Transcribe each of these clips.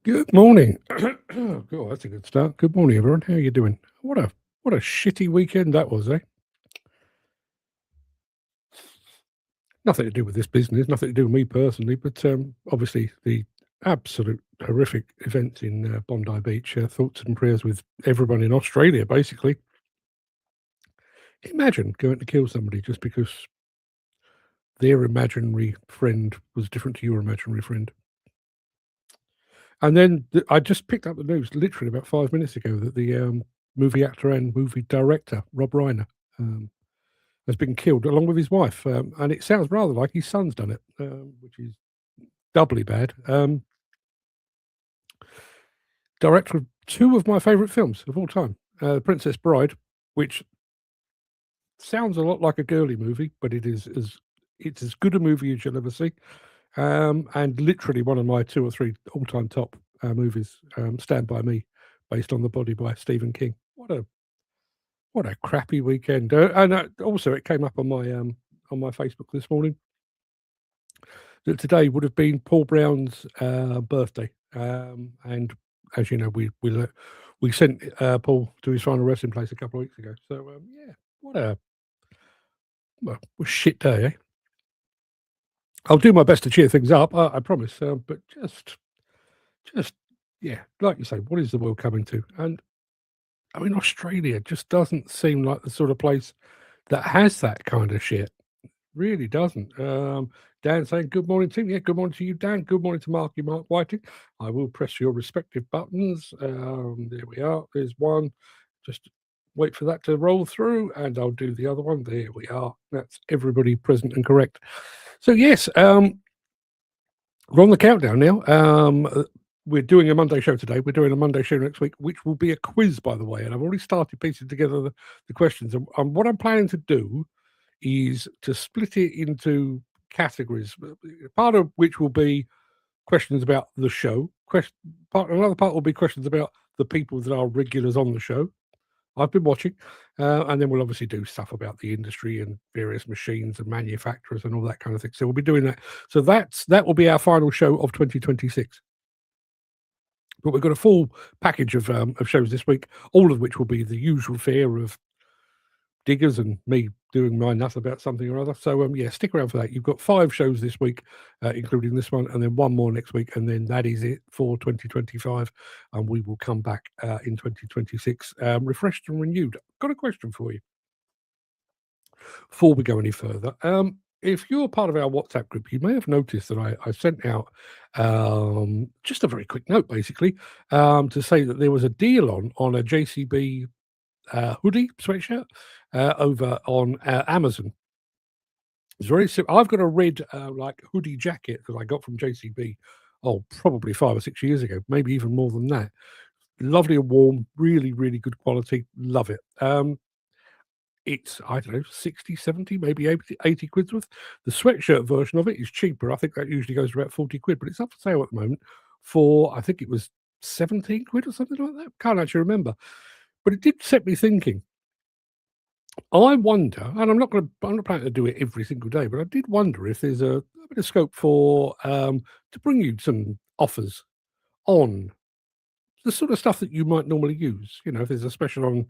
Good morning. God, that's a good start. Good morning, everyone. How are you doing? What a shitty weekend that was, eh? Nothing to do with this business, nothing to do with me personally, but obviously the absolute horrific events in Bondi Beach. Thoughts and prayers with everyone in Australia, basically. Imagine going to kill somebody just because their imaginary friend was different to your imaginary friend. And then I just picked up the news literally about 5 minutes ago that the movie actor and movie director Rob Reiner um, has been killed along with his wife, and it sounds rather like his son's done it, which is doubly bad. Director of two of my favourite films of all time, Princess Bride, which sounds a lot like a girly movie, but it's as good a movie as you'll ever see, and literally one of my two or three all-time top movies, Stand by Me, based on the body by Stephen King. What a crappy weekend! And also it came up on my Facebook this morning that today would have been Paul Brown's birthday, and as you know, we sent Paul to his final resting place a couple of weeks ago. So yeah, what a well, what a shit day, eh? I'll do my best to cheer things up, I promise. But just yeah, like you say, what is the world coming to? And I mean, Australia just doesn't seem like the sort of place that has that kind of shit. Really doesn't. Dan saying, "Good morning, team." Yeah, good morning to you, Dan. Good morning to Mark Whiting. I will press your respective buttons. There we are. There's one. Just wait for that to roll through, and I'll do the other one. There we are. That's everybody present and correct. So yes, we're on the countdown now. We're doing a Monday show today. We're doing a Monday show next week, which will be a quiz, by the way. And I've already started piecing together the questions. And what I'm planning to do is to split it into categories, part of which will be questions about the show. Another part will be questions about the people that are regulars on the show. I've been watching, and then we'll obviously do stuff about the industry and various machines and manufacturers and all that kind of thing. So we'll be doing that. So that will be our final show of 2026. But we've got a full package of shows this week, all of which will be the usual fare of diggers and me doing my nut about something or other. So yeah, stick around for that. You've got 5 shows this week, including this one, and then one more next week, and then that is it for 2025. And we will come back in 2026, refreshed and renewed. Got a question for you before we go any further. If you're part of our WhatsApp group, you may have noticed that I sent out just a very quick note, basically, to say that there was a deal on a JCB hoodie sweatshirt over on Amazon. It's very simple. I've got a red like hoodie jacket that I got from JCB. Oh, probably 5 or 6 years ago, maybe even more than that. Lovely and warm, really, really good quality. Love it. It's, I don't know, 60, 70, maybe 80 quid's worth. The sweatshirt version of it is cheaper. I think that usually goes for about 40 quid, but it's up for sale at the moment for, I think it was 17 quid or something like that. Can't actually remember. But it did set me thinking. I wonder, and I'm not planning to do it every single day, but I did wonder if there's a bit of scope for to bring you some offers on the sort of stuff that you might normally use. You know, if there's a special on,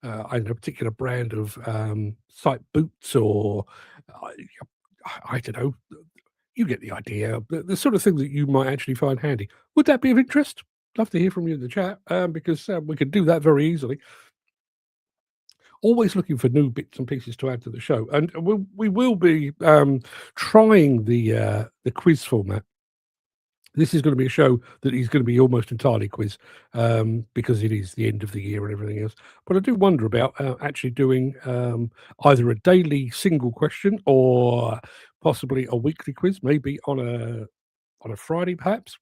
I don't know, a particular brand of site boots or I don't know, you get the idea. The sort of thing that you might actually find handy. Would that be of interest? Love to hear from you in the chat because we could do that very easily. Always looking for new bits and pieces to add to the show, and we will be trying the quiz format. This is going to be a show that is going to be almost entirely quiz because it is the end of the year and everything else. But I do wonder about actually doing either a daily single question or possibly a weekly quiz, maybe on a Friday, perhaps.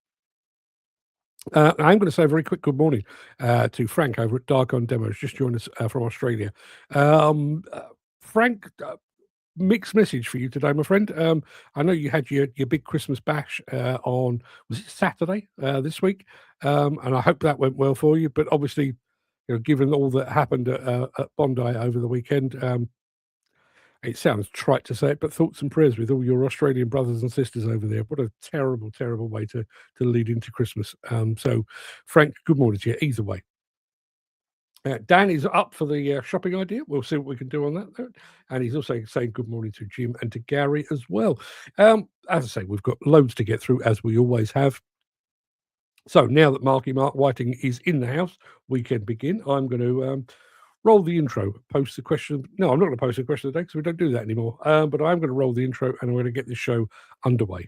I'm going to say a very quick good morning to Frank over at Dark On Demos, just joined us from Australia. Frank, mixed message for you today, my friend. I know you had your big Christmas bash on, was it Saturday this week? And I hope that went well for you. But obviously, you know, given all that happened at Bondi over the weekend, It sounds trite to say it, but thoughts and prayers with all your Australian brothers and sisters over there. What a terrible, terrible way to lead into Christmas. So, Frank, good morning to you. Either way. Dan is up for the shopping idea. We'll see what we can do on that. And he's also saying good morning to Jim and to Gary as well. As I say, we've got loads to get through, as we always have. So now that Mark Whiting is in the house, we can begin. I'm going to roll the intro, post the question. No, I'm not going to post the question today because we don't do that anymore. But I'm going to roll the intro and I'm going to get this show underway.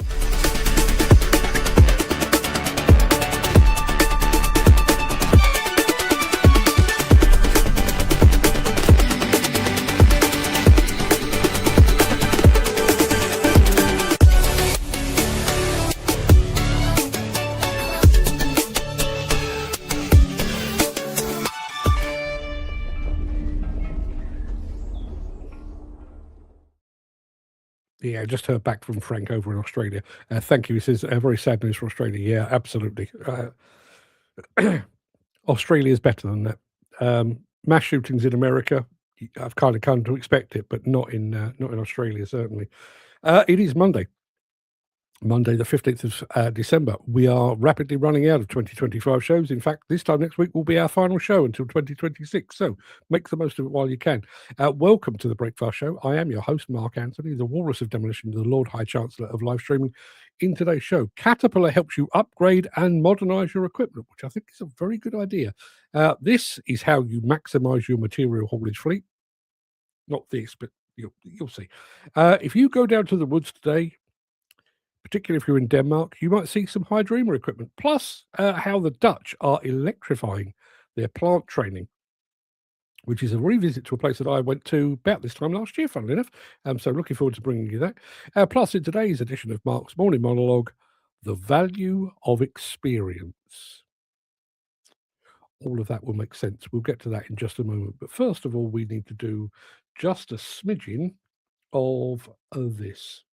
Yeah, just heard back from Frank over in Australia. Thank you. He says, very sad news for Australia. Yeah, absolutely. Australia is better than that. Mass shootings in America, I've kind of come to expect it, but not in Australia, certainly. It is Monday the 15th of December. We are rapidly running out of 2025 shows. In fact, this time next week will be our final show until 2026. So make the most of it while you can. Welcome to the Breakfast Show. I am your host, Mark Anthony, the Walrus of Demolition, the Lord High Chancellor of live streaming. In today's show, Caterpillar helps you upgrade and modernize your equipment, which I think is a very good idea. This is how you maximize your material haulage fleet. Not this, but you'll see. If you go down to the woods today, particularly if you're in Denmark, you might see some high dreamer equipment. Plus, how the Dutch are electrifying their plant training, which is a revisit to a place that I went to about this time last year, funnily enough. So looking forward to bringing you that. Plus, in today's edition of Mark's Morning Monologue, the value of experience. All of that will make sense. We'll get to that in just a moment. But first of all, we need to do just a smidgen of this.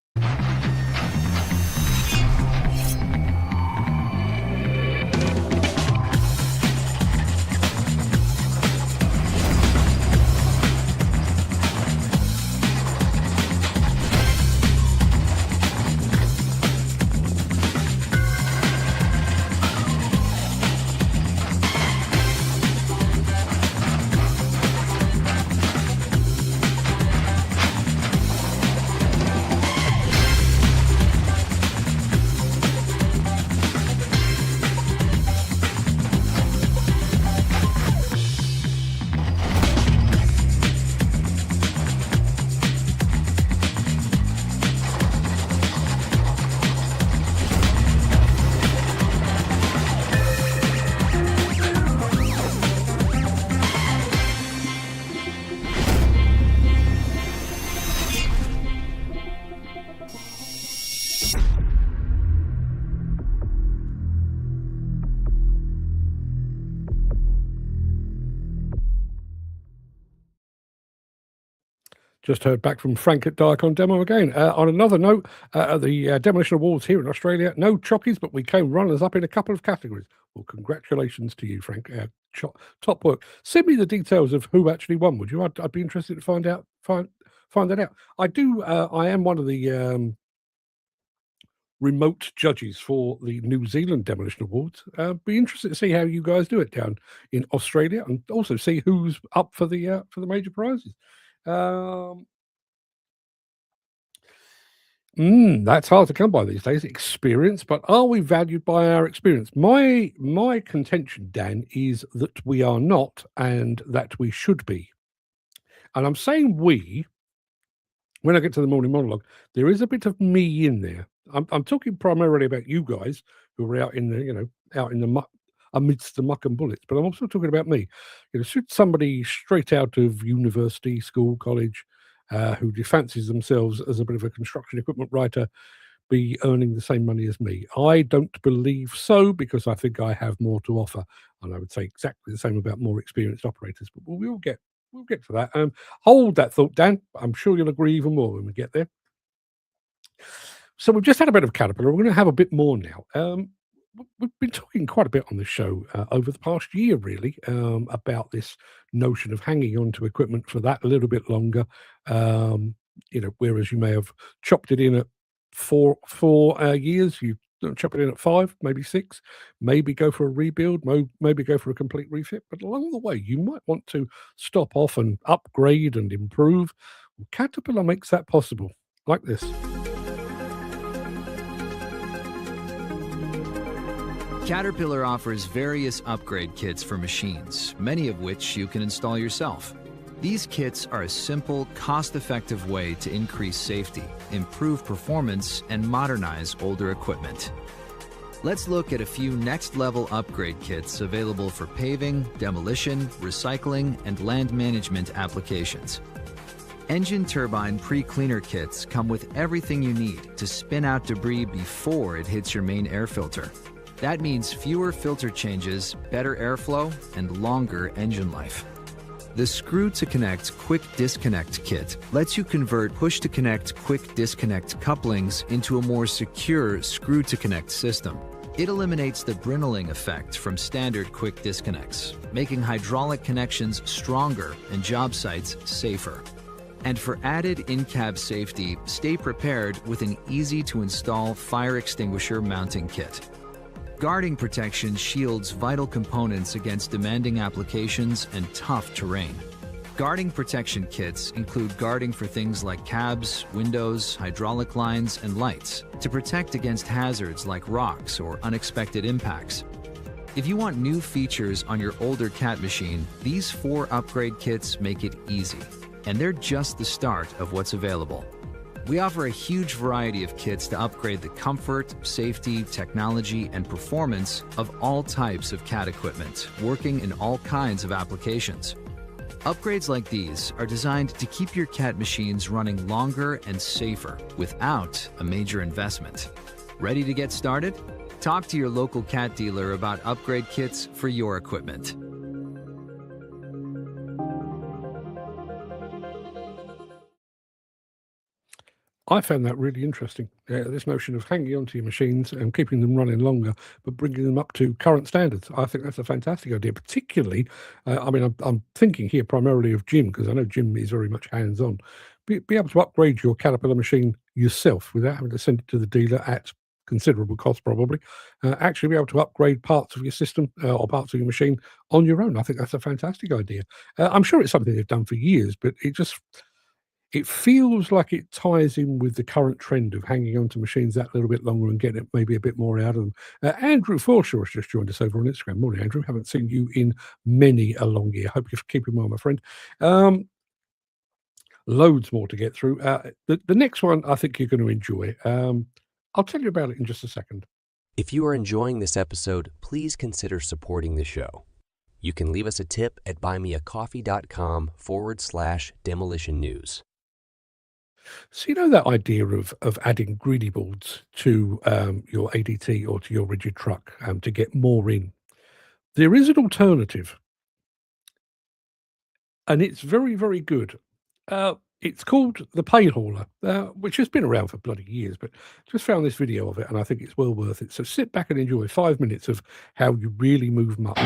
Just heard back from Frank at Diacon Demo again. On another note, the Demolition Awards here in Australia, no chockies, but we came runners up in a couple of categories. Well, congratulations to you, Frank. Top work. Send me the details of who actually won, would you? I'd be interested to find that out. I am one of the remote judges for the New Zealand Demolition Awards. Be interested to see how you guys do it down in Australia, and also see who's up for the major prizes. That's hard to come by these days. Experience, but are we valued by our experience? My contention, Dan, is that we are not, and that we should be. And I'm saying we. When I get to the morning monologue, there is a bit of me in there. I'm talking primarily about you guys who are out in the muck, amidst the muck and bullets. But I'm also talking about me. Should somebody straight out of university, school, college, who fancies themselves as a bit of a construction equipment writer, be earning the same money as me? I don't believe so, because I think I have more to offer, and I would say exactly the same about more experienced operators. But we'll get to that. Hold that thought, Dan. I'm sure you'll agree even more when we get there. So we've just had a bit of Caterpillar. We're going to have a bit more now. We've been talking quite a bit on this show over the past year, really, about this notion of hanging on to equipment for that a little bit longer. whereas you may have chopped it in at four years, you chop it in at 5, maybe 6, maybe go for a rebuild, maybe go for a complete refit. But along the way, you might want to stop off and upgrade and improve. Caterpillar makes that possible, like this. Caterpillar offers various upgrade kits for machines, many of which you can install yourself. These kits are a simple, cost-effective way to increase safety, improve performance, and modernize older equipment. Let's look at a few next-level upgrade kits available for paving, demolition, recycling, and land management applications. Engine turbine pre-cleaner kits come with everything you need to spin out debris before it hits your main air filter. That means fewer filter changes, better airflow, and longer engine life. The Screw to Connect Quick Disconnect Kit lets you convert push to connect quick disconnect couplings into a more secure screw to connect system. It eliminates the brittling effect from standard quick disconnects, making hydraulic connections stronger and job sites safer. And for added in-cab safety, stay prepared with an easy-to-install fire extinguisher mounting kit. Guarding protection shields vital components against demanding applications and tough terrain. Guarding protection kits include guarding for things like cabs, windows, hydraulic lines, and lights to protect against hazards like rocks or unexpected impacts. If you want new features on your older Cat machine, these 4 upgrade kits make it easy, and they're just the start of what's available. We offer a huge variety of kits to upgrade the comfort, safety, technology, and performance of all types of Cat equipment, working in all kinds of applications. Upgrades like these are designed to keep your Cat machines running longer and safer without a major investment. Ready to get started? Talk to your local Cat dealer about upgrade kits for your equipment. I found that really interesting. This notion of hanging onto your machines and keeping them running longer, but bringing them up to current standards. I think that's a fantastic idea. Particularly, I'm thinking here primarily of Jim, because I know Jim is very much hands-on. Be able to upgrade your Caterpillar machine yourself without having to send it to the dealer at considerable cost, probably. Actually, be able to upgrade parts of your system or parts of your machine on your own. I think that's a fantastic idea. I'm sure it's something they've done for years, but it feels like it ties in with the current trend of hanging on to machines that little bit longer and getting maybe a bit more out of them. Andrew Forshaw has just joined us over on Instagram. Morning, Andrew. Haven't seen you in many a long year. Hope you're keeping well, my friend. Loads more to get through. The next one I think you're going to enjoy. I'll tell you about it in just a second. If you are enjoying this episode, please consider supporting the show. You can leave us a tip at buymeacoffee.com/demolition news. So that idea of adding greedy boards to your ADT or to your rigid truck to get more in. There is an alternative, and it's very, very good. It's called the pay hauler, which has been around for bloody years, but just found this video of it, and I think it's well worth it. So sit back and enjoy 5 minutes of how you really move muck.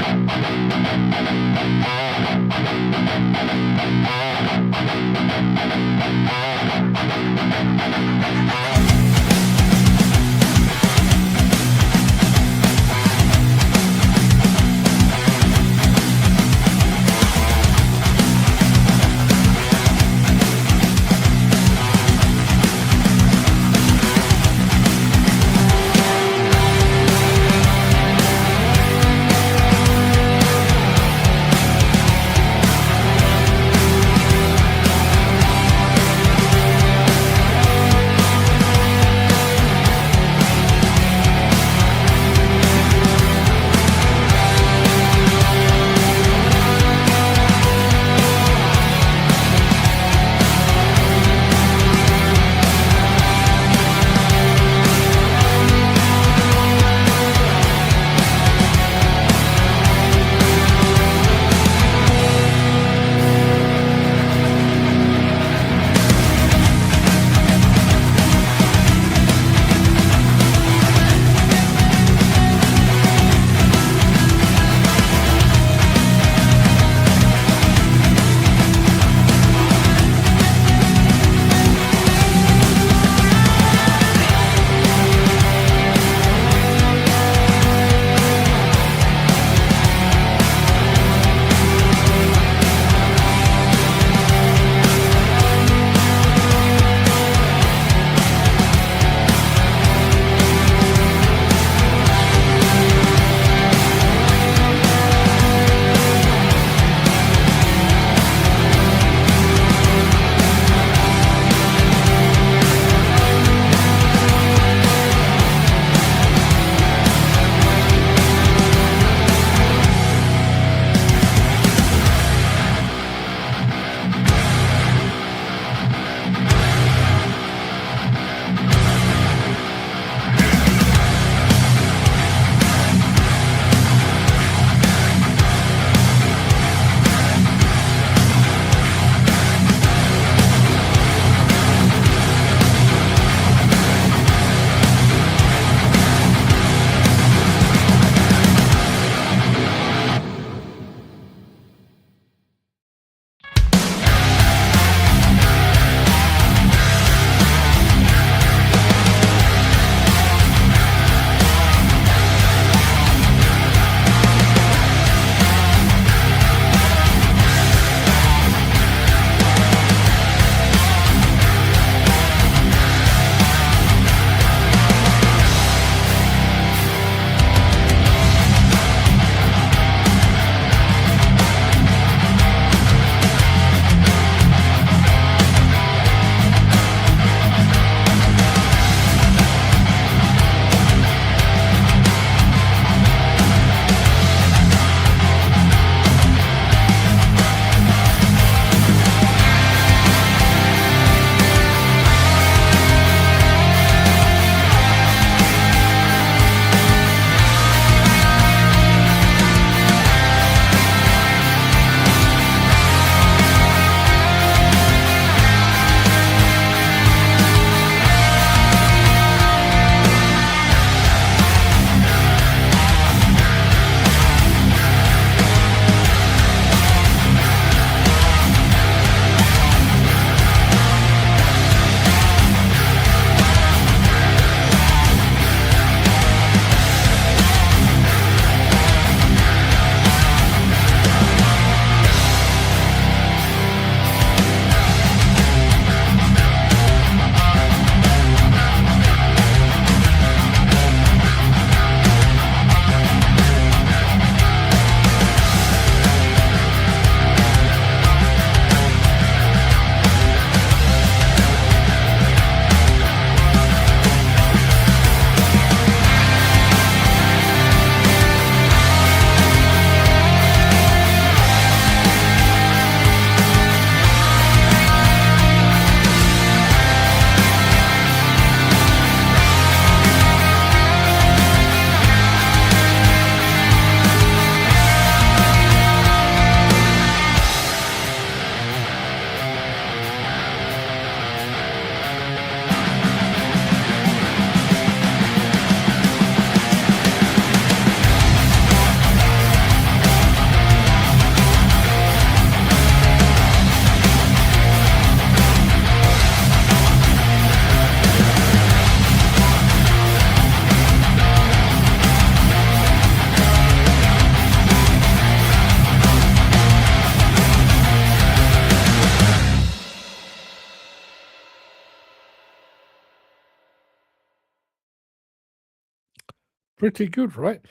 pretty good, right?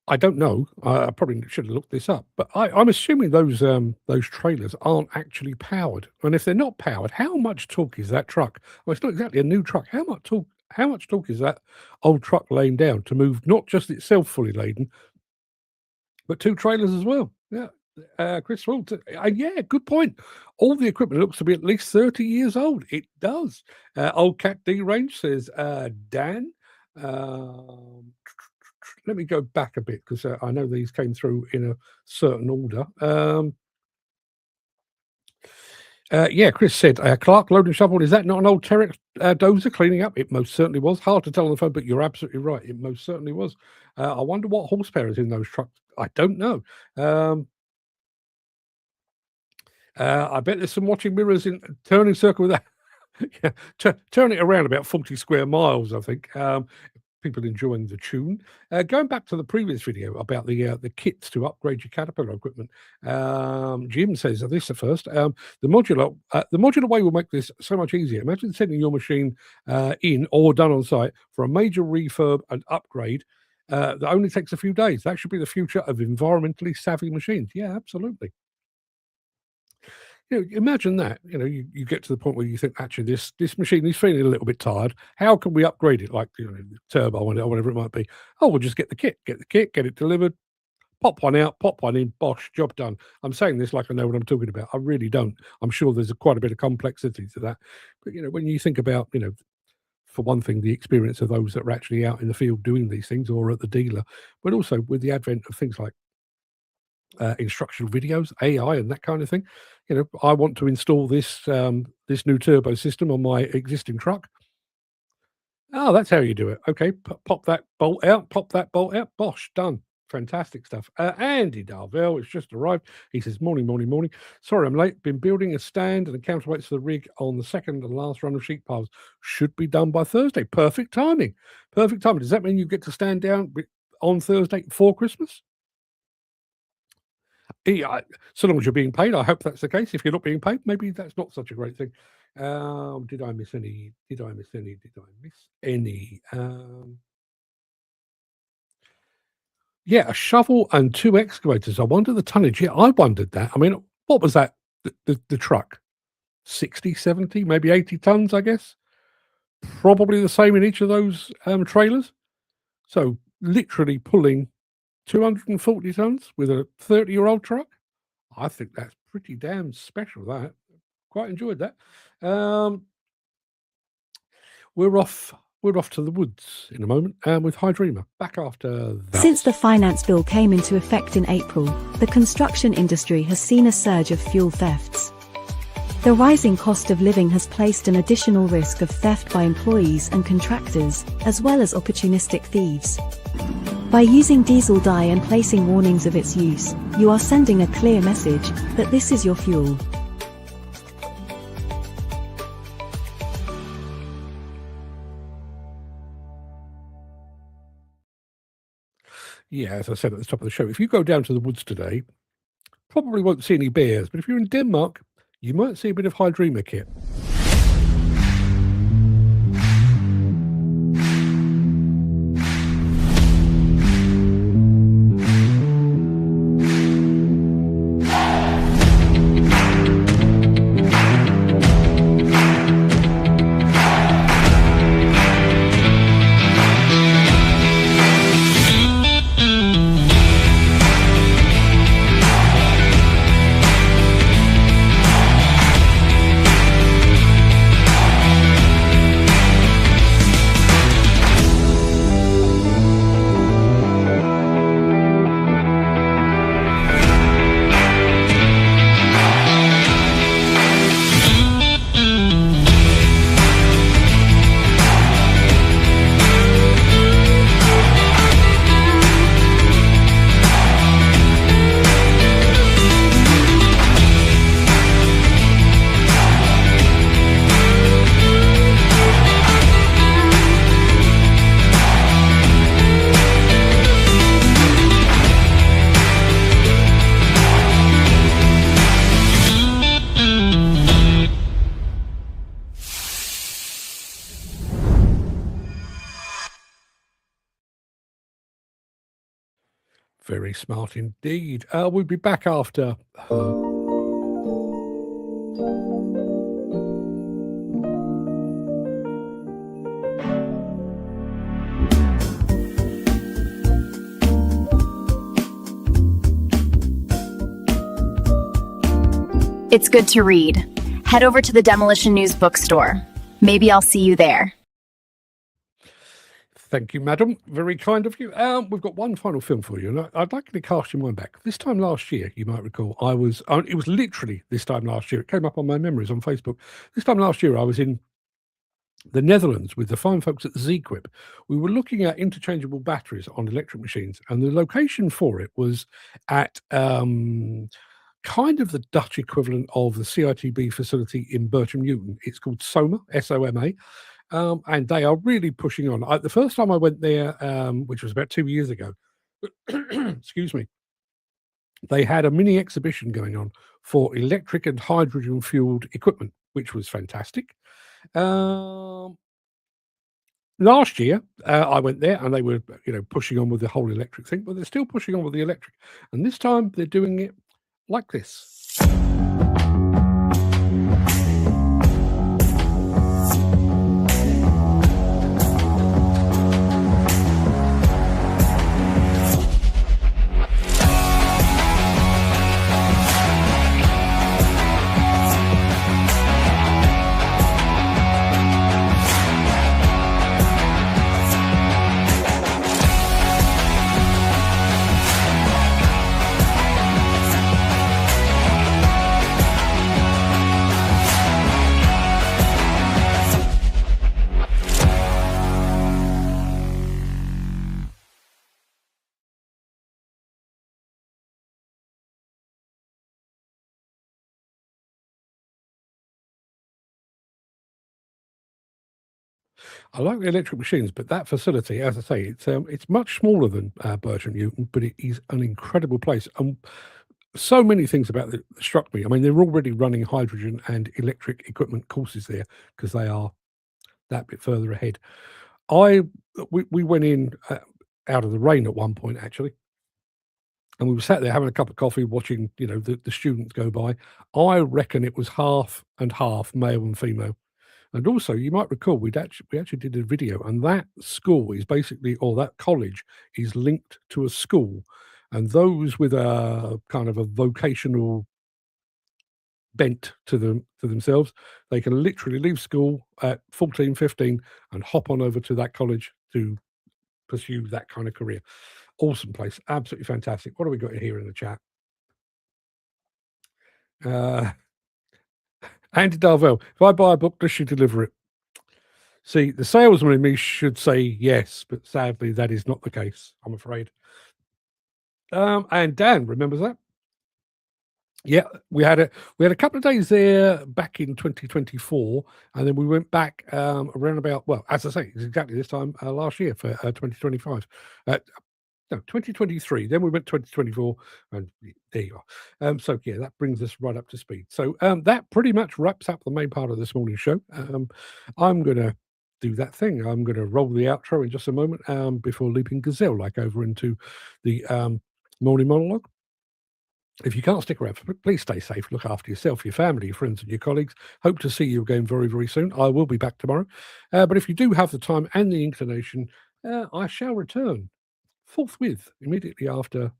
I don't know. I probably should have looked this up, but I'm assuming those trailers aren't actually powered. And if they're not powered, how much torque is that truck? Well, it's not exactly a new truck. How much torque? How much torque is that old truck laying down to move not just itself fully laden, but 2 trailers as well? Yeah. Chris Walt, yeah, good point. All the equipment looks to be at least 30 years old. It does. Old Cat D Range says, Dan. Let me go back a bit because I know these came through in a certain order. Yeah, Chris said, Clark, load and shovel. Is that not an old Terex dozer cleaning up? It most certainly was. Hard to tell on the phone, but you're absolutely right. It most certainly was. I wonder what horsepower is in those trucks. I don't know. I bet there's some watching mirrors in turning circle with that. Yeah, turn it around about 40 square miles, I think. People enjoying the tune. Going back to the previous video about the kits to upgrade your Caterpillar equipment, Jim says this at first. The modular way will make this so much easier. Imagine sending your machine in or done on site for a major refurb and upgrade that only takes a few days. That should be the future of environmentally savvy machines. Yeah, absolutely. Imagine that. You get to the point where you think, actually, this machine is feeling a little bit tired. How can we upgrade it? Like, the turbo or whatever it might be. Oh, we'll just get the kit, get it delivered, pop one out, pop one in, bosh, job done. I'm saying this like I know what I'm talking about. I really don't. I'm sure there's quite a bit of complexity to that. But, when you think about, for one thing, the experience of those that are actually out in the field doing these things or at the dealer, but also with the advent of things like instructional videos, AI, and that kind of thing. I want to install this new turbo system on my existing truck. Oh, that's how you do it. Okay, pop that bolt out, bosh, done. Fantastic stuff. Andy Darvell has just arrived. He says, morning. Sorry I'm late. Been building a stand and the counterweights for the rig on the second and last run of sheet piles. Should be done by Thursday. Perfect timing. Does that mean you get to stand down on Thursday for Christmas? Yeah, so long as you're being paid, I hope that's the case. If you're not being paid, maybe that's not such a great thing. Did I miss any? Yeah, a shovel and 2 excavators. I wonder the tonnage. Yeah, I wondered that. I mean, what was that? The truck? 60, 70, maybe 80 tons, I guess. Probably the same in each of those trailers. So literally pulling 240 tons with a 30-year-old truck. I think that's pretty damn special, that. Quite enjoyed that. We're off to the woods in a moment with Hydrema. Back after that. Since the finance bill came into effect in April, the construction industry has seen a surge of fuel thefts. The rising cost of living has placed an additional risk of theft by employees and contractors, as well as opportunistic thieves. By using diesel dye and placing warnings of its use, you are sending a clear message that this is your fuel. Yeah, as I said at the top of the show, if you go down to the woods today, probably won't see any bears, but if you're in Denmark, you might see a bit of Hydrema kit. Very smart indeed. We'll be back after her. It's good to read. Head over to the Demolition News bookstore. Maybe I'll see you there. Thank you, madam. Very kind of you. We've got one final film for you, and I'd like to cast your mind back. This time last year, you might recall, it was literally this time last year. It came up on my memories on Facebook. This time last year, I was in the Netherlands with the fine folks at Z-Quip. We were looking at interchangeable batteries on electric machines, and the location for it was at kind of the Dutch equivalent of the CITB facility in Bircham Newton. It's called SOMA, S-O-M-A. And they are really pushing on. The first time I went there, which was about 2 years ago, excuse me, they had a mini exhibition going on for electric and hydrogen fueled equipment, which was fantastic. Last year, I went there and they were, pushing on with the whole electric thing, but they're still pushing on with the electric. And this time they're doing it like this. I like the electric machines, but that facility, as I say, it's much smaller than Bircham Newton, but it is an incredible place. And so many things about it struck me. I mean, they're already running hydrogen and electric equipment courses there because they are that bit further ahead. We went in out of the rain at one point, actually, and we were sat there having a cup of coffee, watching the students go by. I reckon it was half and half, male and female. And also, you might recall we actually did a video, and that school is basically, or that college is linked to a school, and those with a kind of a vocational bent to themselves, they can literally leave school at 14, 15 and hop on over to that college to pursue that kind of career. Awesome place, absolutely fantastic. What have we got here in the chat? Andy Darvell, if I buy a book, does she deliver it? See, the salesman in me should say yes, but sadly that is not the case, I'm afraid. And Dan remembers that. Yeah, we had a couple of days there back in 2024, and then we went back around about, well, as I say, it's exactly this time last year for 2025. No, 2023. Then we went 2024, and there you are. So yeah, that brings us right up to speed. So that pretty much wraps up the main part of this morning's show. I'm gonna do that thing. I'm gonna roll the outro in just a moment before leaping gazelle-like over into the morning monologue. If you can't stick around, please stay safe. Look after yourself, your family, your friends, and your colleagues. Hope to see you again very, very soon. I will be back tomorrow. But if you do have the time and the inclination, I shall return forthwith, immediately after.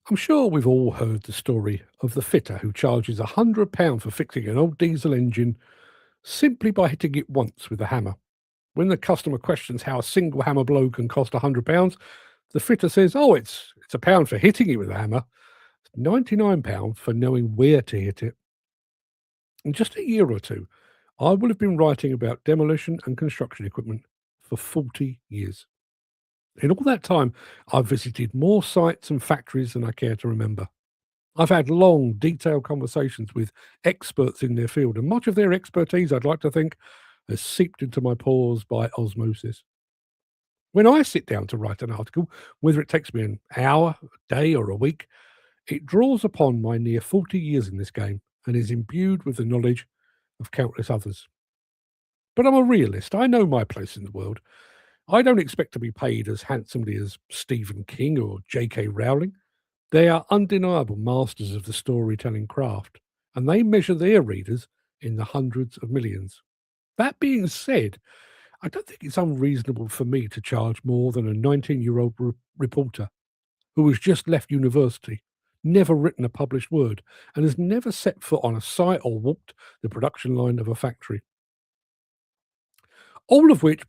I'm sure we've all heard the story of the fitter who charges £100 for fixing an old diesel engine simply by hitting it once with a hammer. When the customer questions how a single hammer blow can cost £100, the fitter says, "Oh, it's £1 for hitting it with a hammer. It's £99 for knowing where to hit it." In just a year or two, I will have been writing about demolition and construction equipment for 40 years. In all that time, I've visited more sites and factories than I care to remember. I've had long, detailed conversations with experts in their field, and much of their expertise, I'd like to think, has seeped into my pores by osmosis. When I sit down to write an article, whether it takes me an hour, a day, or a week, it draws upon my near 40 years in this game and is imbued with the knowledge of countless others. But I'm a realist. I know my place in the world. I don't expect to be paid as handsomely as Stephen King or J.K. Rowling. They are undeniable masters of the storytelling craft, and they measure their readers in the hundreds of millions. That being said, I don't think it's unreasonable for me to charge more than a 19-year-old reporter who has just left university, never written a published word, and has never set foot on a site or walked the production line of a factory. All of which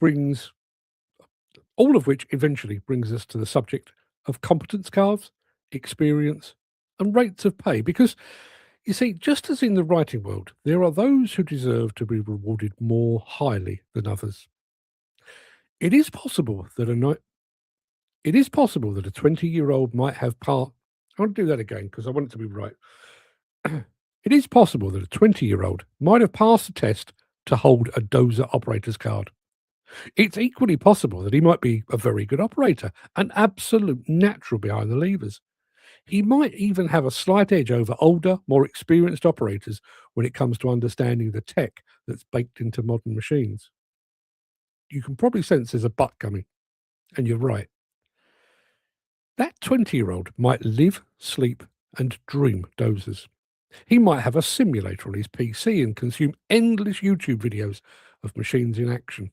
eventually brings us to the subject of competence cards, experience, and rates of pay. Because, you see, just as in the writing world, there are those who deserve to be rewarded more highly than others. It is possible that a 20-year-old might have part. I'll do that again because I want it to be right. It is possible that a 20-year-old might have passed the test to hold a dozer operator's card. It's equally possible that he might be a very good operator, an absolute natural behind the levers. He might even have a slight edge over older, more experienced operators when it comes to understanding the tech that's baked into modern machines. You can probably sense there's a but coming, and you're right. That 20-year-old might live, sleep, and dream dozers. He might have a simulator on his PC and consume endless YouTube videos of machines in action.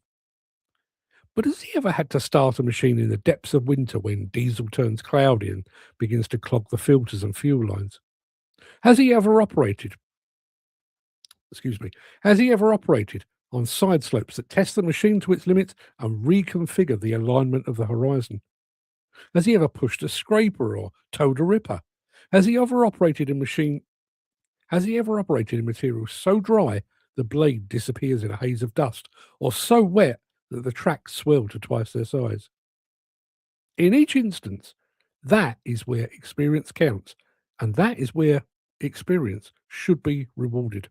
But has he ever had to start a machine in the depths of winter when diesel turns cloudy and begins to clog the filters and fuel lines? Has he ever operated on side slopes that test the machine to its limits and reconfigure the alignment of the horizon? Has he ever pushed a scraper or towed a ripper? Has he ever operated in material so dry the blade disappears in a haze of dust, or so wet that the tracks swell to twice their size? In each instance, that is where experience counts, and that is where experience should be rewarded.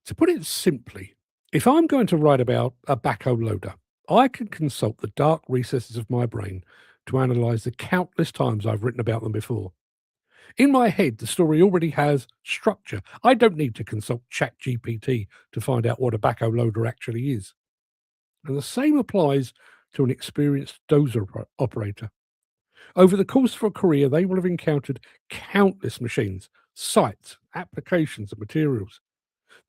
To put it simply, if I'm going to write about a backhoe loader, I can consult the dark recesses of my brain to analyse the countless times I've written about them before. In my head, the story already has structure. I don't need to consult ChatGPT to find out what a backhoe loader actually is. And the same applies to an experienced dozer operator. Over the course of a career, they will have encountered countless machines, sites, applications, and materials.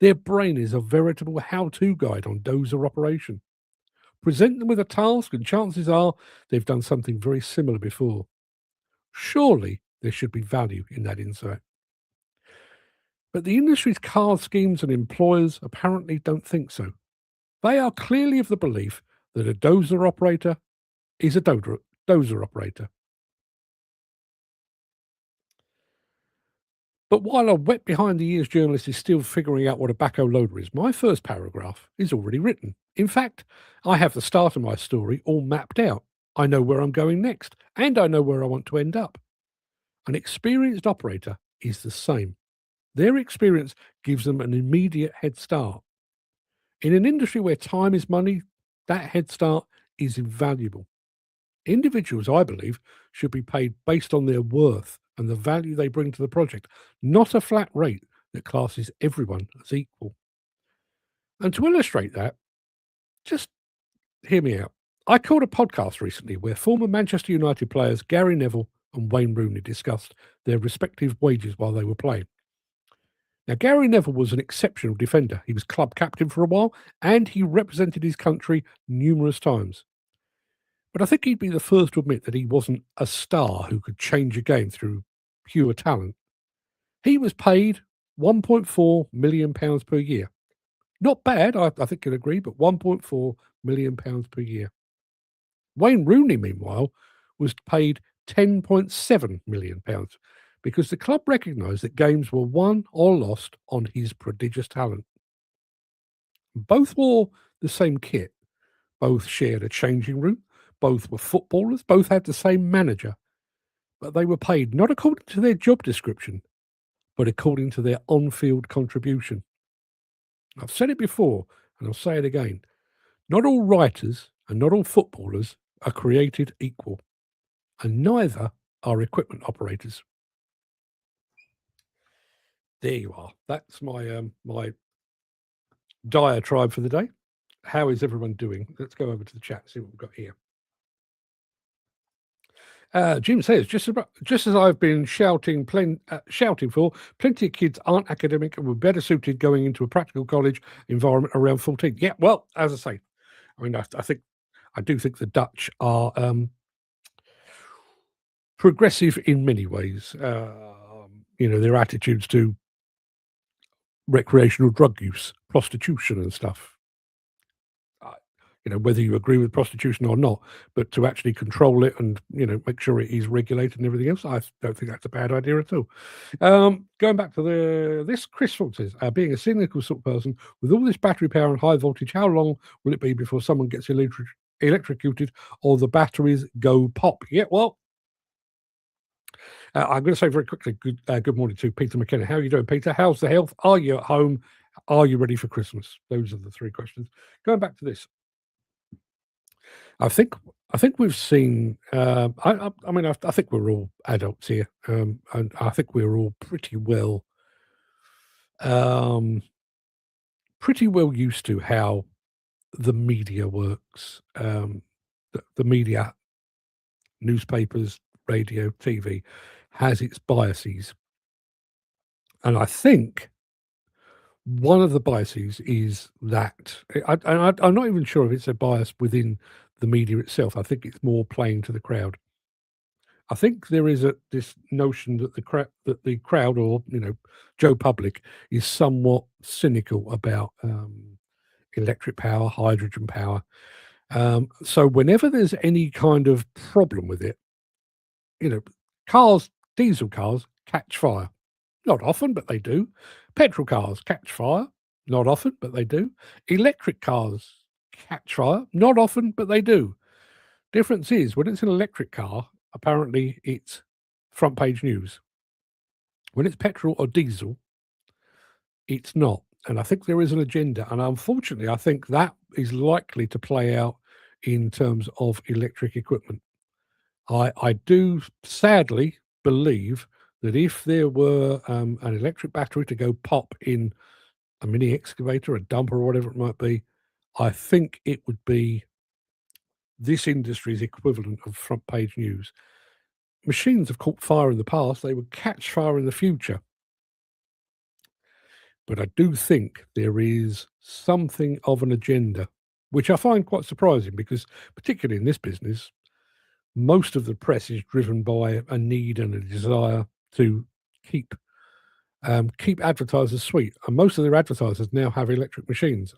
Their brain is a veritable how-to guide on dozer operation. Present them with a task, and chances are they've done something very similar before. Surely there should be value in that insight. But the industry's card schemes and employers apparently don't think so. They are clearly of the belief that a dozer operator is a dozer operator. But while a wet behind the ears journalist is still figuring out what a backhoe loader is, my first paragraph is already written. In fact, I have the start of my story all mapped out. I know where I'm going next, and I know where I want to end up. An experienced operator is the same. Their experience gives them an immediate head start. In an industry where time is money, that head start is invaluable. Individuals, I believe, should be paid based on their worth and the value they bring to the project, not a flat rate that classes everyone as equal. And to illustrate that, just hear me out. I called a podcast recently where former Manchester United players Gary Neville and Wayne Rooney discussed their respective wages while they were playing. Now, Gary Neville was an exceptional defender. He was club captain for a while, and he represented his country numerous times. But I think he'd be the first to admit that he wasn't a star who could change a game through pure talent. He was paid £1.4 million per year. Not bad, I think you'll agree, but £1.4 million per year. Wayne Rooney, meanwhile, was paid £10.7 million because the club recognised that games were won or lost on his prodigious talent. Both wore the same kit. Both shared a changing room. Both were footballers. Both had the same manager. But they were paid not according to their job description, but according to their on-field contribution. I've said it before, and I'll say it again. Not all writers and not all footballers are created equal, and neither are equipment operators. There you are. That's my my diatribe for the day. How is everyone doing? Let's go over to the chat, see what we've got here. Jim says, just as I've been shouting for, plenty of kids aren't academic and were better suited going into a practical college environment around 14. Yeah, well, as I say, I mean, I do think the Dutch are progressive in many ways. Their attitudes to recreational drug use, prostitution and stuff. Whether you agree with prostitution or not, but to actually control it and, make sure it is regulated and everything else, I don't think that's a bad idea at all. Going back to this, Chris Ford says, being a cynical sort of person, with all this battery power and high voltage, how long will it be before someone gets electrocuted or the batteries go pop? Yeah, well, I'm going to say very quickly, good morning to Peter McKenna. How are you doing, Peter? How's the health? Are you at home? Are you ready for Christmas? Those are the three questions. Going back to this, I think we've seen. I mean, I think we're all adults here, and I think we're all pretty well used to how the media works. The media, newspapers, radio, TV, has its biases, and I think one of the biases is that I'm not even sure if it's a bias within the media itself. I think it's more playing to the crowd. I think there is this notion that the crowd, or Joe Public, is somewhat cynical about electric power, hydrogen power. So whenever there's any kind of problem with it, diesel cars catch fire. Not often, but they do. Petrol cars catch fire. Not often, but they do. Electric cars catch fire. Not often, but they do. Difference is, when it's an electric car, apparently it's front page news. When it's petrol or diesel, it's not. And I think there is an agenda. And unfortunately, I think that is likely to play out in terms of electric equipment. I do sadly believe that if there were an electric battery to go pop in a mini excavator, a dumper, or whatever it might be, I think it would be this industry's equivalent of front page news. Machines have caught fire in the past, they would catch fire in the future. But I do think there is something of an agenda, which I find quite surprising because, particularly in this business, most of the press is driven by a need and a desire to keep advertisers sweet, and most of their advertisers now have electric machines.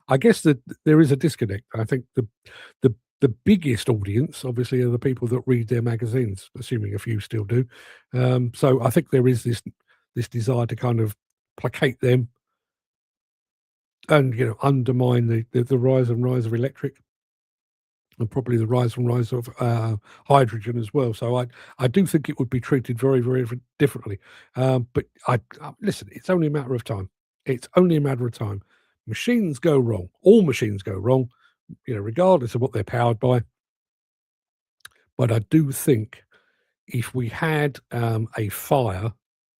I guess that there is a disconnect. I think the biggest audience, obviously, are the people that read their magazines, assuming a few still do. So I think there is this desire to kind of placate them and undermine the rise of electric, and probably the rise of hydrogen as well. So I do think it would be treated very, very differently. But listen, it's only a matter of time. It's only a matter of time. Machines go wrong. All machines go wrong, regardless of what they're powered by. But I do think if we had a fire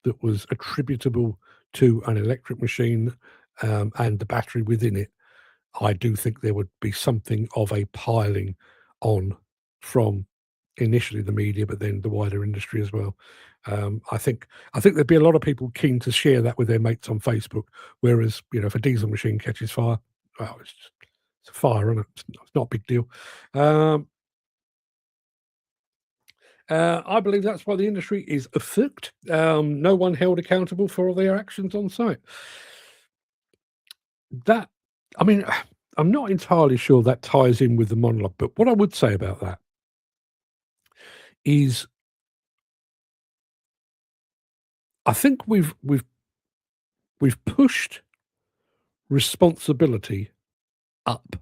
that was attributable to an electric machine and the battery within it, I do think there would be something of a piling on from initially the media, but then the wider industry as well. I think there'd be a lot of people keen to share that with their mates on Facebook. Whereas, if a diesel machine catches fire, well, it's a fire, isn't it? It's not a big deal. I believe that's why the industry is afoot. No one held accountable for all their actions on site. I'm not entirely sure that ties in with the monologue, but what I would say about that is I think we've pushed responsibility up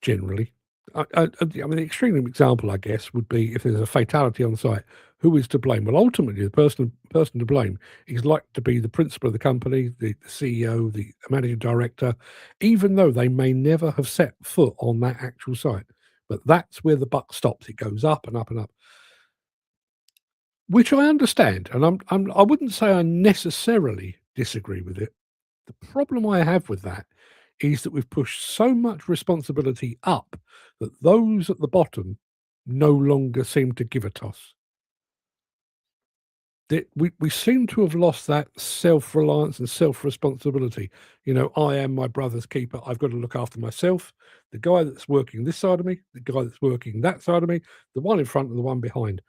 generally. The extreme example, I guess, would be if there's a fatality on site, who is to blame? Well, ultimately, the person to blame is like to be the principal of the company, the CEO, the managing director, even though they may never have set foot on that actual site. But that's where the buck stops. It goes up and up and up, which I understand, and I wouldn't say I necessarily disagree with it. The problem I have with that is that we've pushed so much responsibility up that those at the bottom no longer seem to give a toss. We seem to have lost that self-reliance and self-responsibility. I am my brother's keeper. I've got to look after myself. The guy that's working this side of me, the guy that's working that side of me, the one in front and the one behind.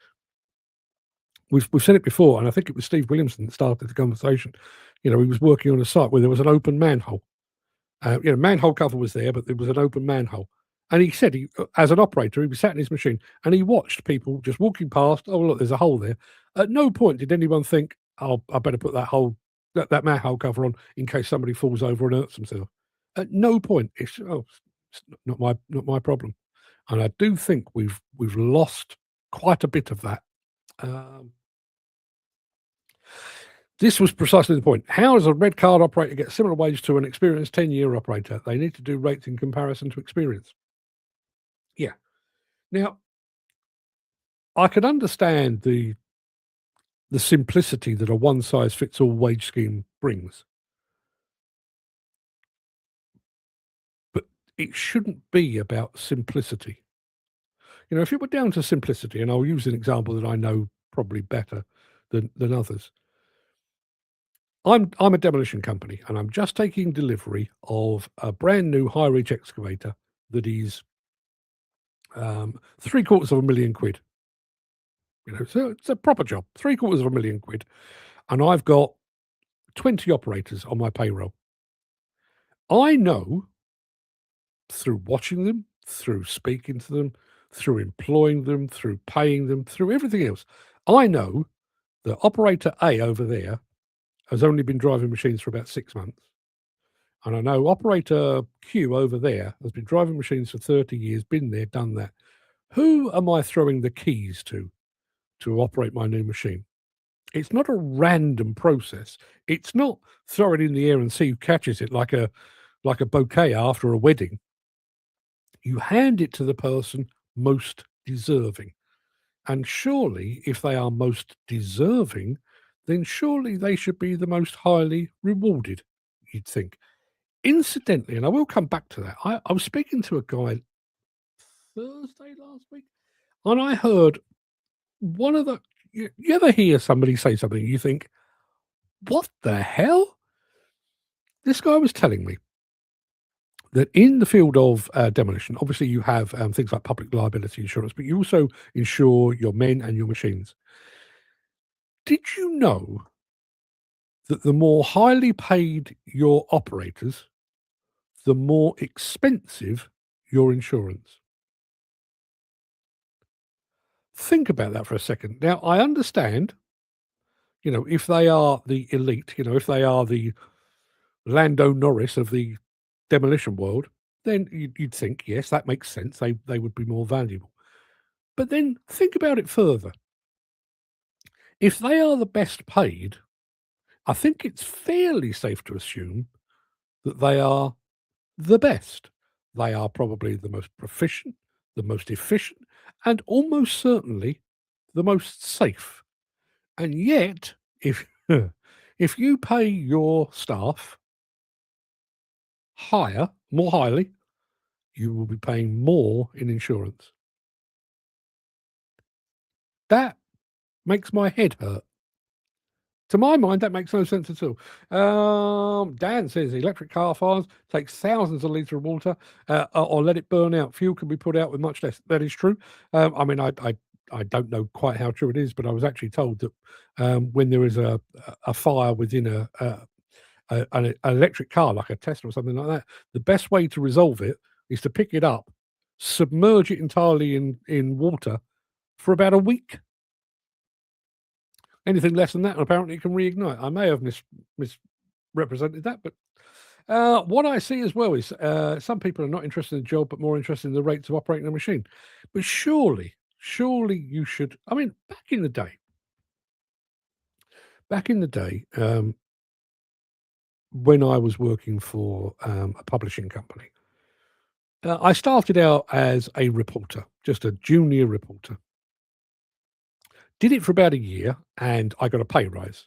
We've said it before, and I think it was Steve Williamson that started the conversation. He was working on a site where there was an open manhole. Manhole cover was there, but there was an open manhole. And he said, as an operator, he was sat in his machine and he watched people just walking past. Oh, look, there's a hole there. At no point did anyone think, "Oh, I better put that manhole cover on in case somebody falls over and hurts themselves." At no point. It's not my problem. And I do think we've lost quite a bit of that. This was precisely the point. How does a red card operator get similar wage to an experienced 10-year operator? They need to do rates in comparison to experience. Yeah. Now, I can understand the simplicity that a one-size-fits-all wage scheme brings. But it shouldn't be about simplicity. If it were down to simplicity, and I'll use an example that I know probably better than others. I'm a demolition company, and I'm just taking delivery of a brand new high reach excavator that is £750,000. So it's a proper job, £750,000, and I've got 20 operators on my payroll. I know through watching them, through speaking to them, through employing them, through paying them, through everything else, I know that operator A over there has only been driving machines for about 6 months. And I know operator Q over there has been driving machines for 30 years, been there, done that. Who am I throwing the keys to operate my new machine? It's not a random process. It's not throw it in the air and see who catches it like a bouquet after a wedding. You hand it to the person most deserving. And surely, if they are most deserving, then surely they should be the most highly rewarded, you'd think. Incidentally, and I will come back to that, I was speaking to a guy Thursday last week, and I heard one of the... You ever hear somebody say something, you think, what the hell? This guy was telling me that in the field of demolition, obviously you have things like public liability insurance, but you also insure your men and your machines. Did you know that the more highly paid your operators, the more expensive your insurance? Think about that for a second. Now, I understand, if they are the elite, if they are the Lando Norris of the demolition world, then you'd think, yes, that makes sense. They would be more valuable. But then think about it further. If they are the best paid, I think it's fairly safe to assume that they are the best. They are probably the most proficient, the most efficient, and almost certainly the most safe. And yet, if you pay your staff more highly, you will be paying more in insurance. That makes my head hurt. To my mind, that makes no sense at all. Dan says electric car fires takes thousands of litres of water or let it burn out. Fuel can be put out with much less. That is true. I mean, I don't know quite how true it is, but I was actually told that when there is a fire within an electric car, like a Tesla or something like that, the best way to resolve it is to pick it up, submerge it entirely in water for about a week. Anything less than that, and apparently it can reignite. I may have misrepresented that, but what I see as well is some people are not interested in the job, but more interested in the rates of operating a machine. But surely you should. I mean, back in the day, back in the day, when I was working for a publishing company, I started out as a reporter, just a junior reporter. Did it for about a year, and I got a pay rise.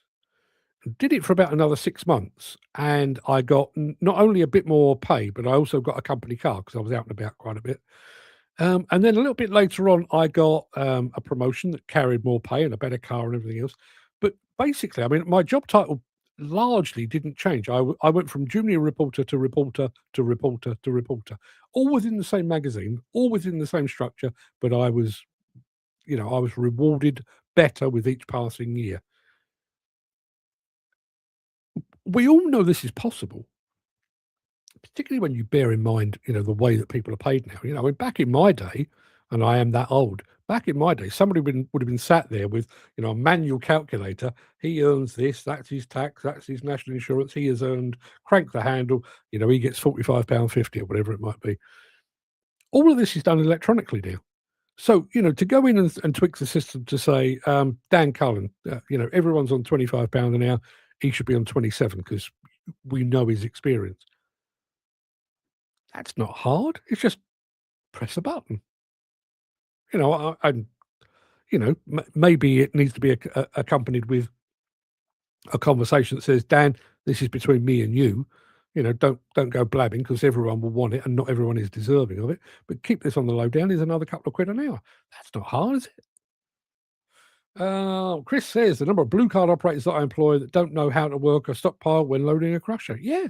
Did it for about another 6 months, and I got not only a bit more pay, but I also got a company car because I was out and about quite a bit. And then a little bit later on, I got a promotion that carried more pay and a better car and everything else. But basically, I mean, my job title largely didn't change. I went from junior reporter to reporter to reporter to reporter, all within the same magazine, all within the same structure. But I was, I was rewarded better with each passing year. We all know this is possible, particularly when you bear in mind, the way that people are paid now. I mean, back in my day, and I am that old, back in my day, somebody would have been sat there with, a manual calculator. He earns this, that's his tax, that's his national insurance. He has earned, crank the handle, he gets £45.50 or whatever it might be. All of this is done electronically now. So, to go in and tweak the system to say, Dan Cullen, everyone's on £25 an hour, he should be on 27 because we know his experience. That's not hard. It's just press a button. Maybe it needs to be accompanied with a conversation that says, Dan, this is between me and you. Don't go blabbing because everyone will want it and not everyone is deserving of it. But keep this on the low down. Is another couple of quid an hour. That's not hard, is it? Chris says the number of blue card operators that I employ that don't know how to work a stockpile when loading a crusher. Yeah.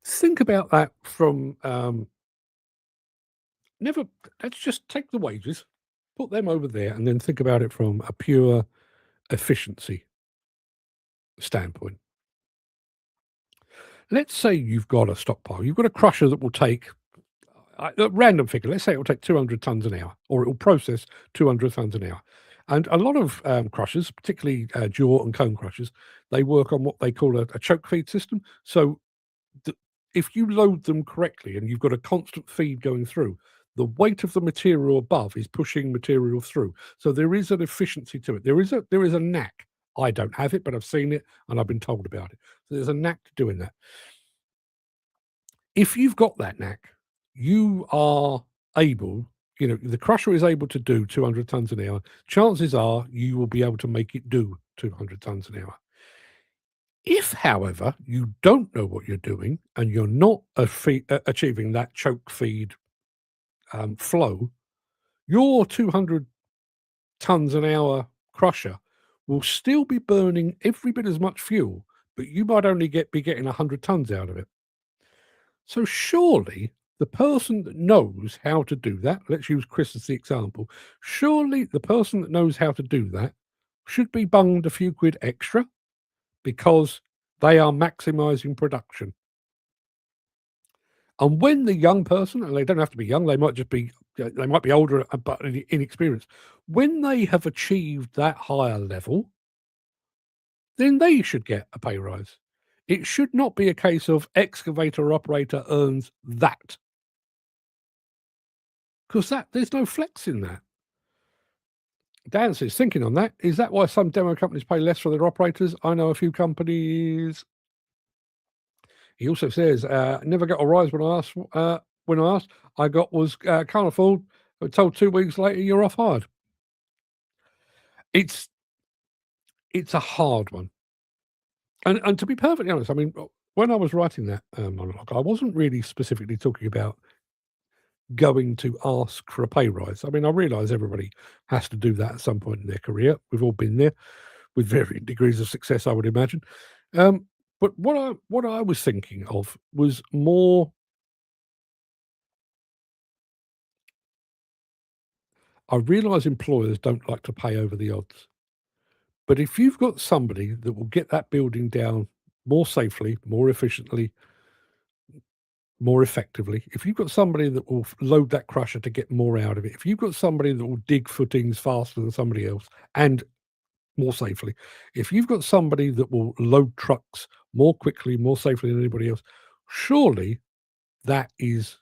Think about that from let's just take the wages, put them over there, and then think about it from a pure efficiency standpoint. Let's say you've got a stockpile, you've got a crusher that will take a random figure. Let's say it will take 200 tons an hour, or it will process 200 tons an hour. And a lot of crushers, particularly jaw and cone crushers, they work on what they call a choke feed system. So if you load them correctly and you've got a constant feed going through, the weight of the material above is pushing material through. So there is an efficiency to it. There is a knack. I don't have it, but I've seen it and I've been told about it. So there's a knack to doing that. If you've got that knack, you are able, the crusher is able to do 200 tons an hour. Chances are you will be able to make it do 200 tons an hour. If, however, you don't know what you're doing and you're not achieving that choke feed flow, your 200 tons an hour crusher will still be burning every bit as much fuel, but you might only be getting 100 tons out of it. So surely the person that knows how to do that, let's use Chris as the example, surely the person that knows how to do that should be bunged a few quid extra because they are maximizing production. And when the young person, and they don't have to be young, they might be older but inexperienced, when they have achieved that higher level, then they should get a pay rise. It should not be a case of excavator operator earns that. Because there's no flex in that. Dan says, thinking on that, is that why some demo companies pay less for their operators? I know a few companies. He also says, never got a rise when I asked. I got was can't afford. I was told 2 weeks later you're off hired. It's a hard one. And to be perfectly honest, I mean, when I was writing that monologue, I wasn't really specifically talking about going to ask for a pay rise. I mean, I realise everybody has to do that at some point in their career. We've all been there with varying degrees of success, I would imagine. But what I was thinking of was more. I realise employers don't like to pay over the odds, but if you've got somebody that will get that building down more safely, more efficiently, more effectively, if you've got somebody that will load that crusher to get more out of it, if you've got somebody that will dig footings faster than somebody else and more safely, if you've got somebody that will load trucks more quickly, more safely than anybody else, surely that is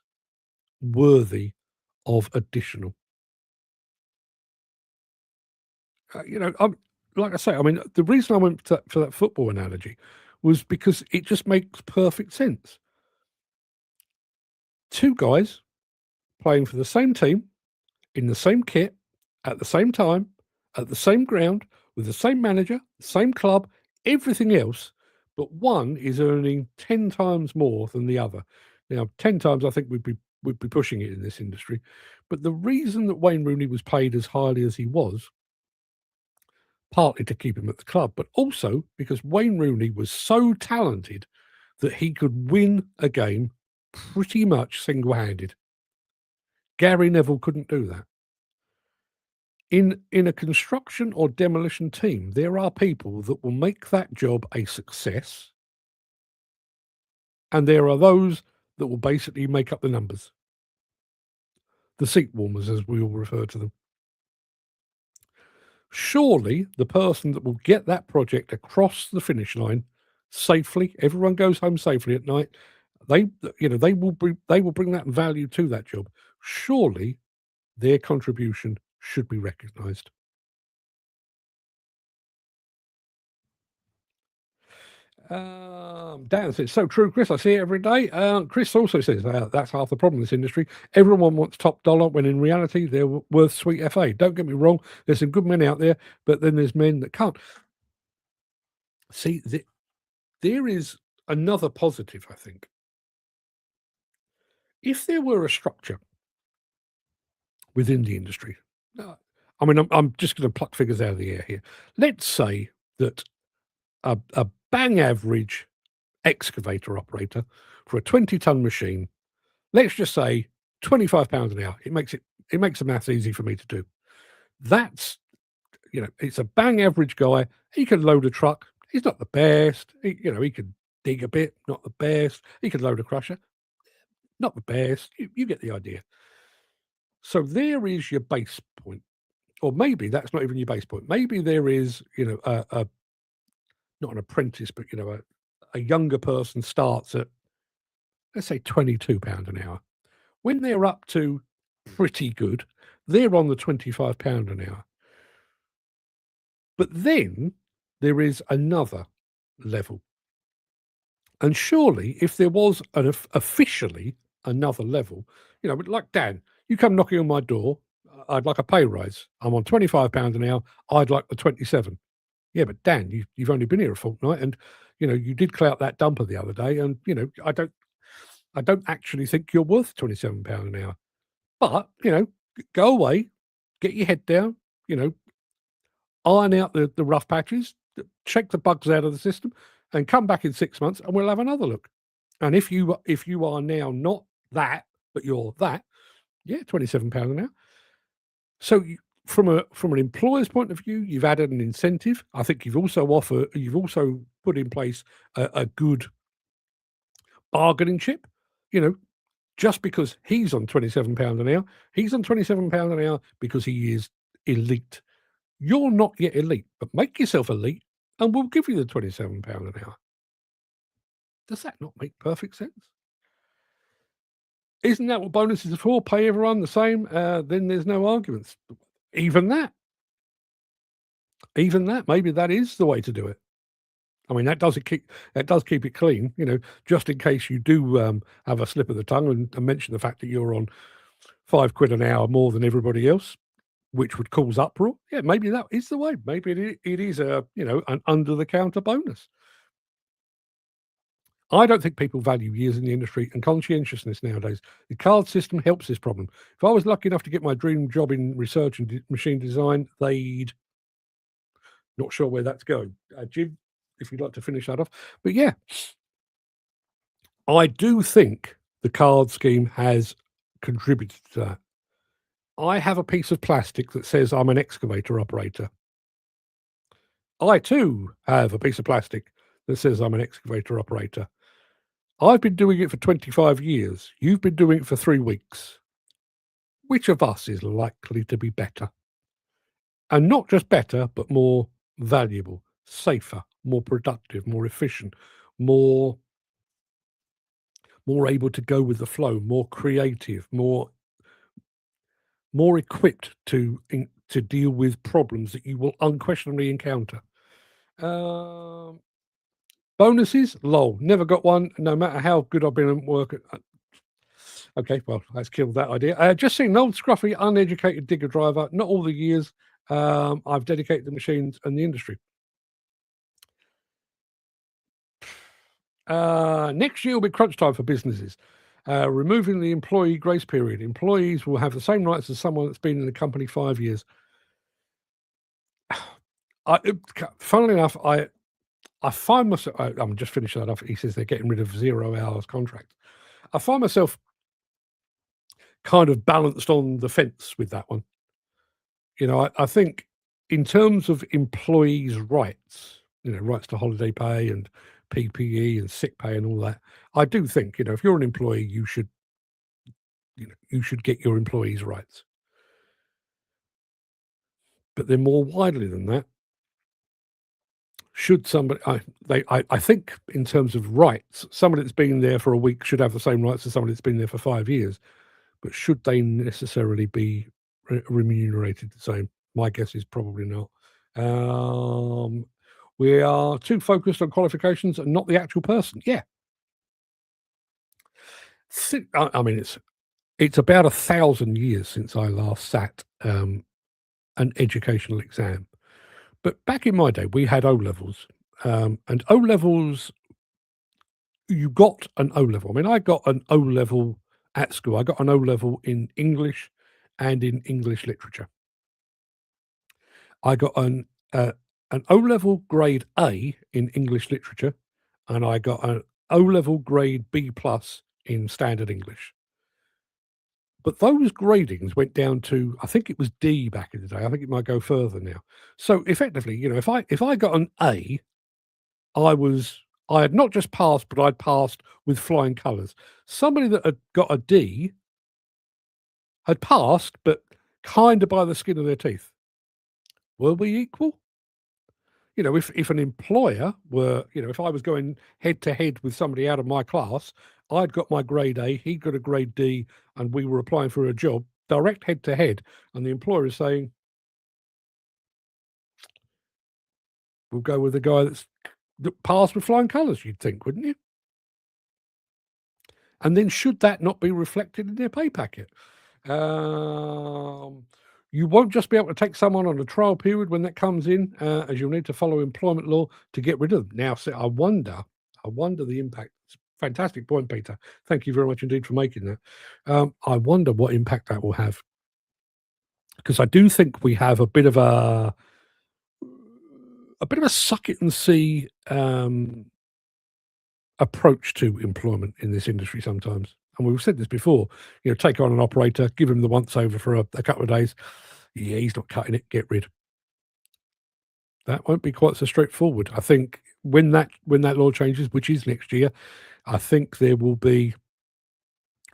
worthy of additional. Like I say, I mean, the reason I went for that football analogy was because it just makes perfect sense. Two guys playing for the same team, in the same kit, at the same time, at the same ground, with the same manager, same club, everything else, but one is earning 10 times more than the other. Now, 10 times, I think we'd be pushing it in this industry. But the reason that Wayne Rooney was paid as highly as he was, partly to keep him at the club, but also because Wayne Rooney was so talented that he could win a game pretty much single-handed. Gary Neville couldn't do that. In a construction or demolition team, there are people that will make that job a success, and there are those that will basically make up the numbers. The seat warmers, as we all refer to them. Surely the person that will get that project across the finish line safely, everyone goes home safely at night, they will bring that value to that job. Surely their contribution should be recognised. Dan says, so true, Chris. I see it every day. Chris also says, that's half the problem in this industry. Everyone wants top dollar when in reality they're worth sweet FA. Don't get me wrong. There's some good men out there, but then there's men that can't. See, there is another positive, I think. If there were a structure within the industry, I mean, I'm just going to pluck figures out of the air here. Let's say that a bang average excavator operator for a 20-ton machine, let's just say £25 an hour. It makes the maths easy for me to do. That's, it's a bang average guy. He can load a truck. He's not the best. He can dig a bit, not the best. He can load a crusher, not the best. You get the idea. So there is your base point. Or maybe that's not even your base point. Maybe there is, a not an apprentice, but, a younger person starts at, let's say, £22 an hour. When they're up to pretty good, they're on the £25 an hour. But then there is another level. And surely if there was officially another level, like Dan, you come knocking on my door, I'd like a pay rise. I'm on £25 an hour. I'd like the 27. Yeah, but Dan, you've only been here a fortnight, and you did clout that dumper the other day, and I don't actually think you're worth £27 an hour. But go away, get your head down, iron out the rough patches, check the bugs out of the system, and come back in 6 months, and we'll have another look. And if you are now not that, but you're that, yeah, £27 an hour. So from an employer's point of view, you've added an incentive. I think you've also put in place a good bargaining chip. Just because he's on £27 an hour, he's on £27 an hour because he is elite. You're not yet elite, but make yourself elite, and we'll give you the £27 an hour. Does that not make perfect sense? Isn't that what bonuses are for? Pay everyone the same, then there's no arguments. Even that, maybe that is the way to do it. I mean, that does keep it clean, just in case you do have a slip of the tongue and mention the fact that you're on £5 an hour more than everybody else, which would cause uproar. Yeah, maybe that is the way. Maybe it is an under the counter bonus. I don't think people value years in the industry and conscientiousness nowadays. The card system helps this problem. If I was lucky enough to get my dream job in research and machine design, they'd... Not sure where that's going. Jim, if you'd like to finish that off. But yeah, I do think the card scheme has contributed to that. I have a piece of plastic that says I'm an excavator operator. I too have a piece of plastic that says I'm an excavator operator. I've been doing it for 25 years. You've been doing it for 3 weeks. Which of us is likely to be better? And not just better, but more valuable, safer, more productive, more efficient, more able to go with the flow, more creative, more equipped to to deal with problems that you will unquestionably encounter. Bonuses, lol, never got one, no matter how good I've been at work. Okay, well, let's kill that idea. Just seeing an old, scruffy, uneducated digger driver, not all the years I've dedicated the machines and the industry. Next year will be crunch time for businesses. Removing the employee grace period. Employees will have the same rights as someone that's been in the company 5 years. Funnily enough, I find myself, I'm just finishing that off. He says they're getting rid of 0 hours contracts. I find myself kind of balanced on the fence with that one. You know, I think in terms of employees' rights, you know, rights to holiday pay and PPE and sick pay and all that, I do think, you know, if you're an employee, you should get your employees' rights. But then more widely than that, should somebody, I think in terms of rights, somebody that's been there for a week should have the same rights as somebody that's been there for 5 years. But should they necessarily be remunerated the same? My guess is probably not. We are too focused on qualifications and not the actual person. Yeah. I mean, it's about 1,000 years since I last sat an educational exam. But back in my day, we had O-levels. And O-levels, you got an O-level. I mean, I got an O-level at school. I got an O-level in English and in English literature. I got an O-level grade A in English literature, and I got an O-level grade B+ in standard English. But those gradings went down to, I think it was D back in the day. I think it might go further now. So effectively, you know, if I got an A, I had not just passed, but I'd passed with flying colours. Somebody that had got a D had passed, but kind of by the skin of their teeth. Were we equal? You know, if an employer were, you know, if I was going head to head with somebody out of my class, I'd got my grade A, he got a grade D, and we were applying for a job, direct head to head, and the employer is saying, we'll go with the guy that passed with flying colours, you'd think, wouldn't you? And then should that not be reflected in their pay packet? You won't just be able to take someone on a trial period when that comes in, as you'll need to follow employment law to get rid of them. Now, I wonder the impact. Fantastic point, Peter. Thank you very much indeed for making that. I wonder what impact that will have. Because I do think we have a bit of a suck it and see approach to employment in this industry sometimes. And we've said this before, you know, take on an operator, give him the once over for a couple of days. Yeah, he's not cutting it, get rid. That won't be quite so straightforward. I think when that law changes, which is next year, I think there will be,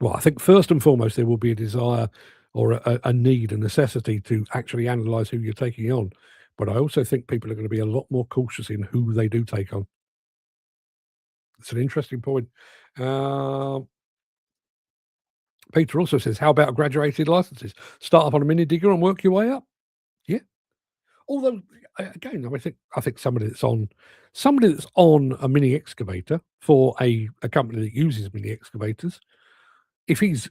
well, I think first and foremost, there will be a desire or a need, a necessity to actually analyse who you're taking on. But I also think people are going to be a lot more cautious in who they do take on. It's an interesting point. Peter also says, how about graduated licenses? Start up on a mini digger and work your way up. Yeah. Although, again, I think somebody that's on a mini excavator for a company that uses mini excavators, if he's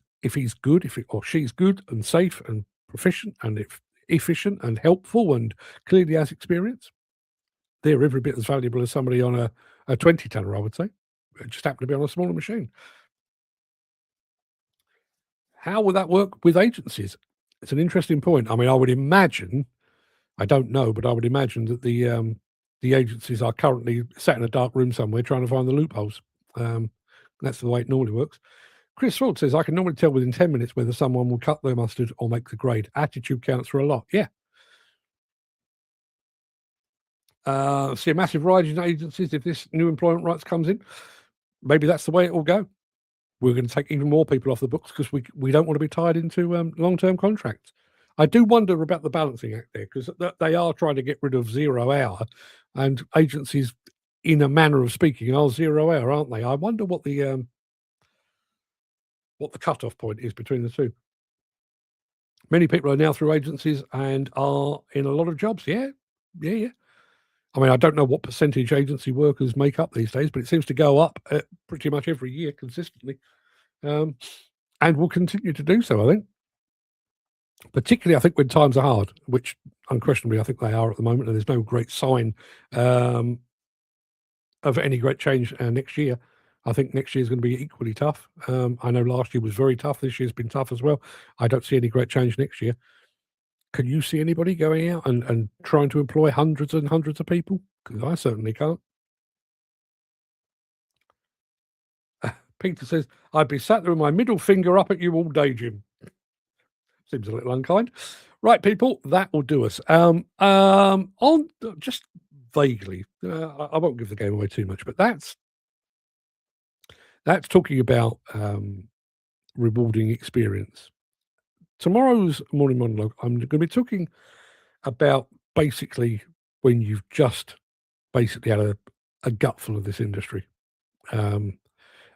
good, or she's good and safe and proficient and efficient and helpful and clearly has experience, they're every bit as valuable as somebody on a 20-tonner, I would say. It just happened to be on a smaller machine. How will that work with agencies? It's an interesting point. I mean, I would imagine, I don't know, but I would imagine that the agencies are currently sat in a dark room somewhere trying to find the loopholes. That's the way it normally works. Chris Ford says, I can normally tell within 10 minutes whether someone will cut their mustard or make the grade. Attitude counts for a lot. Yeah. See a massive rise in agencies if this new employment rights comes in. Maybe that's the way it will go. We're going to take even more people off the books because we don't want to be tied into long-term contracts. I do wonder about the balancing act there, because they are trying to get rid of 0 hour, and agencies, in a manner of speaking, are 0 hour, aren't they? I wonder what the cutoff point is between the two. Many people are now through agencies and are in a lot of jobs. Yeah. I mean, I don't know what percentage agency workers make up these days, but it seems to go up pretty much every year consistently, and will continue to do so, I think. Particularly, I think, when times are hard, which unquestionably I think they are at the moment, and there's no great sign of any great change next year. I think next year is going to be equally tough. I know last year was very tough. This year's been tough as well. I don't see any great change next year. Can you see anybody going out and trying to employ hundreds and hundreds of people? Because I certainly can't. Peter says, I'd be sat there with my middle finger up at you all day, Jim. Seems a little unkind. Right, people, that will do us. On just vaguely, I won't give the game away too much, but that's talking about rewarding experience. Tomorrow's morning monologue, I'm going to be talking about basically when you've just basically had a gutful of this industry. I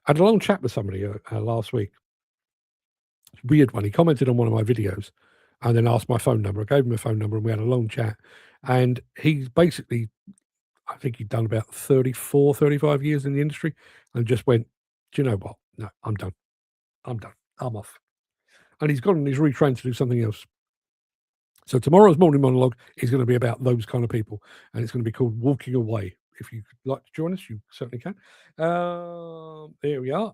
had a long chat with somebody last week. Weird one. He commented on one of my videos and then asked my phone number. I gave him a phone number and we had a long chat. And he's basically, I think he'd done about 34, 35 years in the industry and just went, do you know what? No, I'm done. I'm off. And he's gone and he's retrained to do something else. So tomorrow's morning monologue is going to be about those kind of people, and it's going to be called Walking Away. If you'd like to join us, you certainly can. There we are.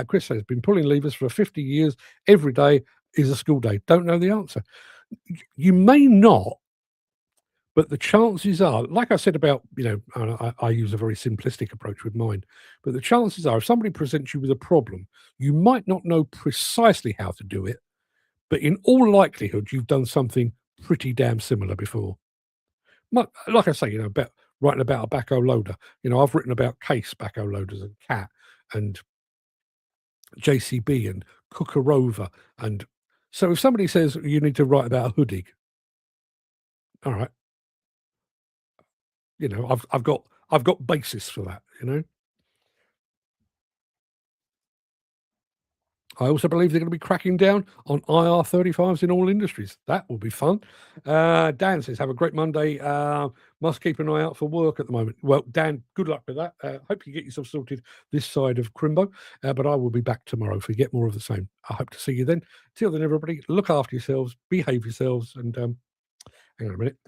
Chris says, been pulling levers for 50 years. Every day is a school day. Don't know the answer. You may not, but the chances are, like I said about, I use a very simplistic approach with mine, but the chances are if somebody presents you with a problem, you might not know precisely how to do it, but in all likelihood, you've done something pretty damn similar before. Like I say, about writing about a backhoe loader. I've written about case backhoe loaders and cat and JCB and Cooker Rover. And so if somebody says you need to write about a hoodie, all right, I've got basis for that, I also believe they're going to be cracking down on IR35s in all industries. That will be fun. Dan says, have a great Monday. Must keep an eye out for work at the moment. Well, Dan, good luck with that. Hope you get yourself sorted this side of Crimbo. But I will be back tomorrow for Get More of the Same. I hope to see you then. Till then, everybody, look after yourselves, behave yourselves, and hang on a minute.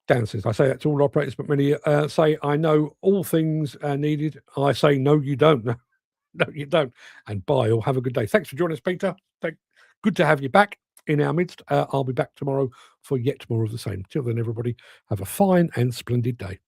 Dan says, I say that to all operators, but many say, I know all things are needed. I say, no, you don't. No, you don't. And bye, or have a good day. Thanks for joining us, Peter. Good to have you back in our midst. I'll be back tomorrow for yet more of the same. Till then, everybody, have a fine and splendid day.